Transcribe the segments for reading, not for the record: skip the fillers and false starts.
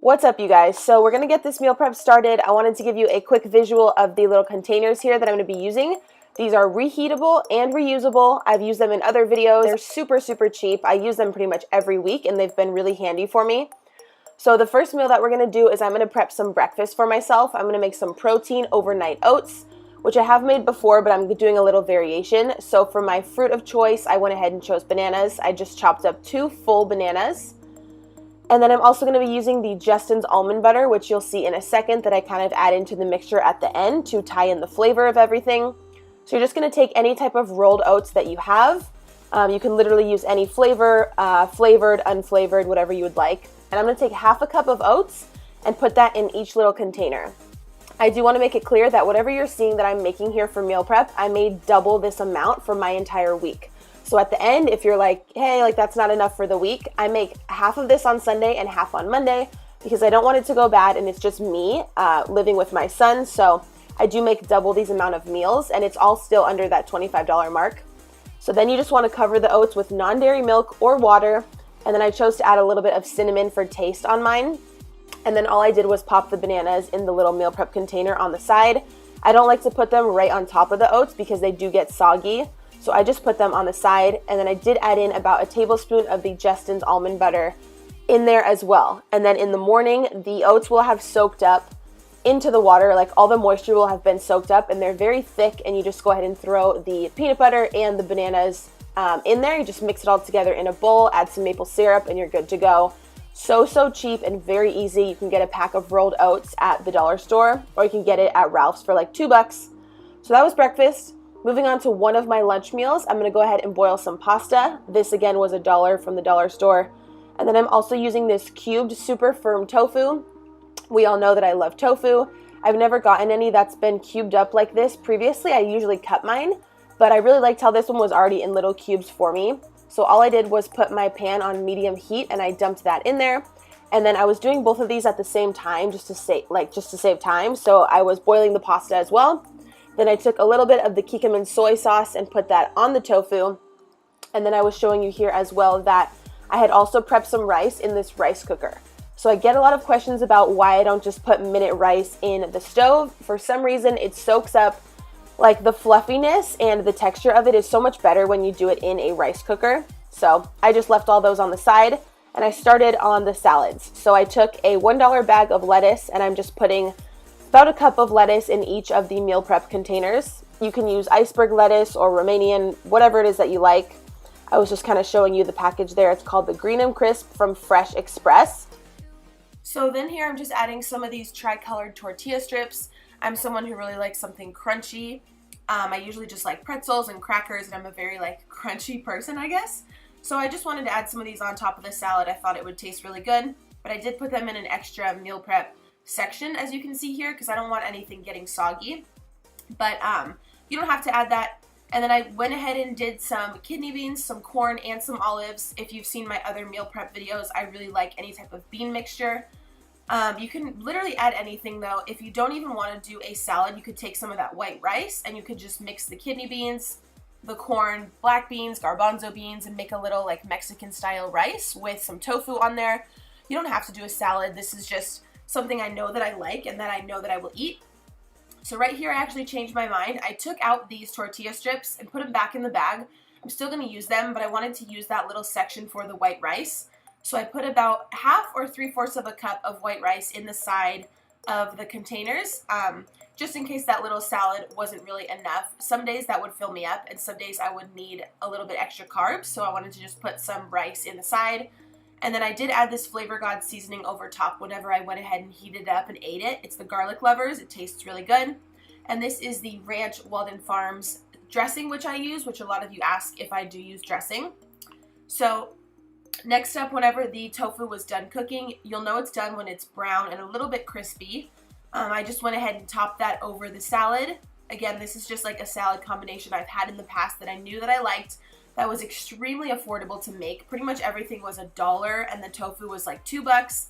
What's up, you guys? So we're going to get this meal prep started. I wanted to give you a quick visual of the little containers here that I'm going to be using. These are reheatable and reusable. I've used them in other videos. They're super, super cheap. I use them pretty much every week, and they've been really handy for me. So the first meal that we're going to do is I'm going to prep some breakfast for myself. I'm going to make some protein overnight oats, which I have made before, but I'm doing a little variation. So for my fruit of choice, I went ahead and chose bananas. I just chopped up 2 full bananas. And then I'm also going to be using the Justin's almond butter, which you'll see in a second that I kind of add into the mixture at the end to tie in the flavor of everything. So you're just going to take any type of rolled oats that you have. You can literally use any flavor, flavored, unflavored, whatever you would like. And I'm going to take half a cup of oats and put that in each little container. I do want to make it clear that whatever you're seeing that I'm making here for meal prep, I made double this amount for my entire week. So at the end, if you're like, hey, that's not enough for the week, I make half of this on Sunday and half on Monday because I don't want it to go bad, and it's just me living with my son. So I do make double these amount of meals, and it's all still under that $25 mark. So then you just want to cover the oats with non-dairy milk or water, and then I chose to add a little bit of cinnamon for taste on mine. And then all I did was pop the bananas in the little meal prep container on the side. I don't like to put them right on top of the oats because they do get soggy. So I just put them on the side, and then I did add in about a tablespoon of the Justin's almond butter in there as well. And then in the morning, the oats will have soaked up into the water, like all the moisture will have been soaked up, and they're very thick, and you just go ahead and throw the peanut butter and the bananas in there. You just mix it all together in a bowl, add some maple syrup, and you're good to go. So cheap and very easy. You can get a pack of rolled oats at the dollar store, or you can get it at Ralph's for like $2. So that was breakfast. Moving on to one of my lunch meals, I'm going to go ahead and boil some pasta. This again was $1 from the dollar store. And then I'm also using this cubed super firm tofu. We all know that I love tofu. I've never gotten any that's been cubed up like this. Previously, I usually cut mine, but I really liked how this one was already in little cubes for me. So all I did was put my pan on medium heat, and I dumped that in there. And then I was doing both of these at the same time just to save time. So I was boiling the pasta as well. Then I took a little bit of the Kikkoman soy sauce and put that on the tofu. And then I was showing you here as well that I had also prepped some rice in this rice cooker. So I get a lot of questions about why I don't just put minute rice in the stove. For some reason, it soaks up, like the fluffiness and the texture of it is so much better when you do it in a rice cooker. So I just left all those on the side, and I started on the salads. So I took a $1 bag of lettuce, and I'm just putting about a cup of lettuce in each of the meal prep containers. You can use iceberg lettuce or Romanian, whatever it is that you like. I was just kind of showing you the package there. It's called the Green and Crisp from Fresh Express. So then here I'm just adding some of these tri-colored tortilla strips. I'm someone who really likes something crunchy. I usually just like pretzels and crackers, and I'm a very crunchy person, I guess. So I just wanted to add some of these on top of the salad. I thought it would taste really good, but I did put them in an extra meal prep section, as you can see here, because I don't want anything getting soggy. But you don't have to add that. And then I went ahead and did some kidney beans, some corn, and some olives. If you've seen my other meal prep videos, I really like any type of bean mixture. You can literally add anything though. If you don't even want to do a salad, you could take some of that white rice and you could just mix the kidney beans, the corn, black beans, garbanzo beans, and make a little Mexican style rice with some tofu on there. You don't have to do a salad. This is just something I know that I like and that I know that I will eat. So right here I actually changed my mind. I took out these tortilla strips and put them back in the bag. I'm still going to use them, but I wanted to use that little section for the white rice. So I put about half or 3/4 of a cup of white rice in the side of the containers, just in case that little salad wasn't really enough. Some days that would fill me up, and some days I would need a little bit extra carbs, so I wanted to just put some rice in the side. And then I did add this Flavor God seasoning over top whenever I went ahead and heated it up and ate it. It's the Garlic Lovers. It tastes really good. And this is the Ranch Walden Farms dressing, which I use, which a lot of you ask if I do use dressing. So next up, whenever the tofu was done cooking, you'll know it's done when it's brown and a little bit crispy. I just went ahead and topped that over the salad. Again, this is just a salad combination I've had in the past that I knew that I liked. That was extremely affordable to make. Pretty much everything was $1, and the tofu was $2.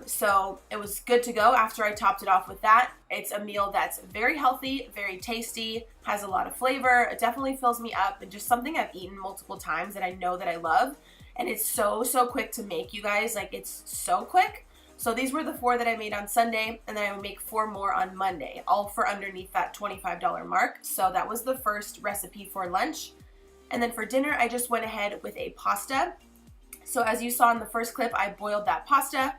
So it was good to go after I topped it off with that. It's a meal that's very healthy, very tasty, has a lot of flavor. It definitely fills me up, and just something I've eaten multiple times that I know that I love. And it's so quick to make, you guys. It's so quick. So these were the 4 that I made on Sunday, and then I would make 4 more on Monday, all for underneath that $25 mark. So that was the first recipe for lunch. And then for dinner, I just went ahead with a pasta. So as you saw in the first clip, I boiled that pasta,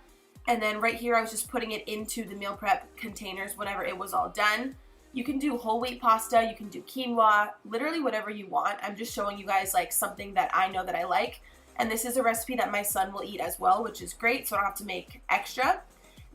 and then right here I was just putting it into the meal prep containers whenever it was all done. You can do whole wheat pasta, you can do quinoa, literally whatever you want. I'm just showing you guys like something that I know that I like. And this is a recipe that my son will eat as well, which is great, so I don't have to make extra.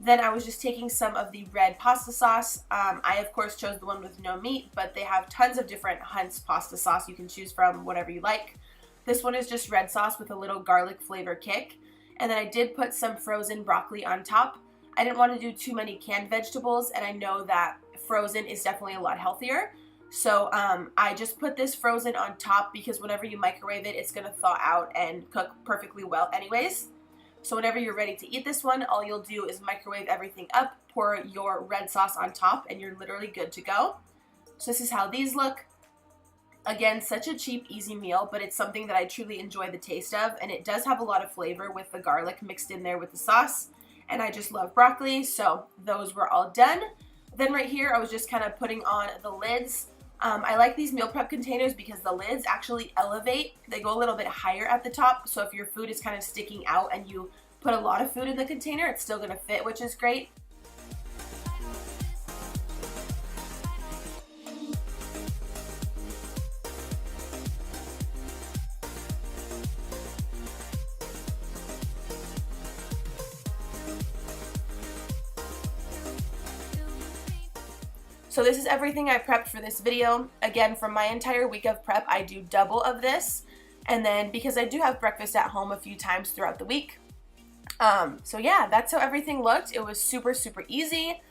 Then I was just taking some of the red pasta sauce. I of course chose the one with no meat, but they have tons of different Hunt's pasta sauce you can choose from, whatever you like. This one is just red sauce with a little garlic flavor kick. And then I did put some frozen broccoli on top. I didn't want to do too many canned vegetables, and I know that frozen is definitely a lot healthier. So I just put this frozen on top because whenever you microwave it, it's going to thaw out and cook perfectly well anyways. So whenever you're ready to eat this one, all you'll do is microwave everything up, pour your red sauce on top, and you're literally good to go. So this is how these look. Again, such a cheap, easy meal, but it's something that I truly enjoy the taste of, and it does have a lot of flavor with the garlic mixed in there with the sauce, and I just love broccoli, so those were all done. Then right here, I was just kind of putting on the lids. I like these meal prep containers because the lids actually elevate. They go a little bit higher at the top, so if your food is kind of sticking out and you put a lot of food in the container, it's still going to fit, which is great. So this is everything I prepped for this video. Again, from my entire week of prep, I do double of this. And then because I do have breakfast at home a few times throughout the week. So yeah, that's how everything looked. It was super, super easy.